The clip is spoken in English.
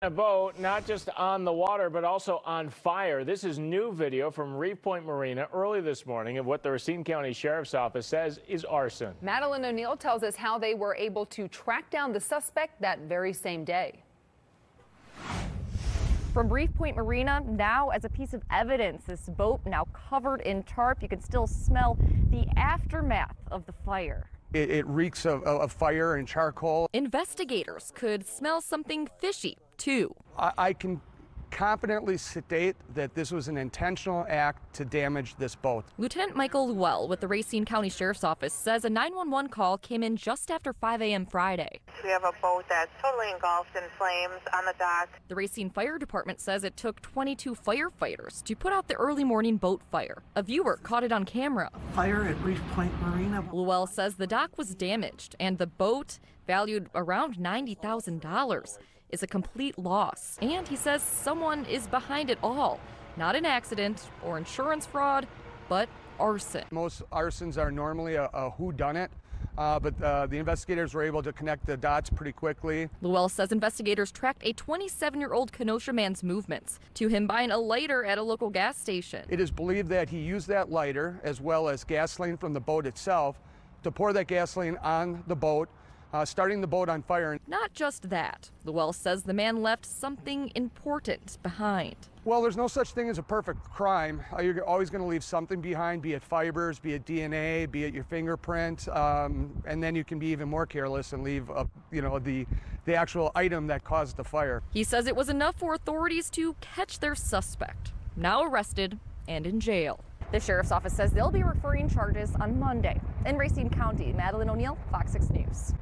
A boat not just on the water but also on fire. This is new video from Reefpoint Marina early this morning of what the Racine County Sheriff's Office says is arson. Madeline O'Neill tells us how they were able to track down the suspect that very same day. From Reefpoint Marina, now as a piece of evidence, this boat now covered in tarp. You can still smell the aftermath of the fire. It reeks of fire and charcoal. Investigators could smell something fishy, too. I can confidently state that this was an intentional act to damage this boat. Lieutenant Michael Llewell with the Racine County Sheriff's Office says a 911 call came in just after 5 a.m. Friday. We have a boat that's totally engulfed in flames on the dock. The Racine Fire Department says it took 22 firefighters to put out the early morning boat fire. A viewer caught it on camera. Fire at Reefpoint Marina. Llewell says the dock was damaged and the boat, valued around $90,000, is a complete loss. And he says someone is behind it all. Not an accident or insurance fraud, but arson. Most arsons are normally a whodunit, but the investigators were able to connect the dots pretty quickly. Llewell says investigators tracked a 27-year-old Kenosha man's movements to him buying a lighter at a local gas station. It is believed that he used that lighter as well as gasoline from the boat itself to pour that gasoline on the boat, starting the boat on fire. Not just that. Llewell says the man left something important behind. Well, there's no such thing as a perfect crime. You're always going to leave something behind, be it fibers, be it DNA, be it your fingerprint, and then you can be even more careless and leave, the actual item that caused the fire. He says it was enough for authorities to catch their suspect, now arrested and in jail. The Sheriff's Office says they'll be referring charges on Monday. In Racine County, Madeline O'Neill, FOX6 News.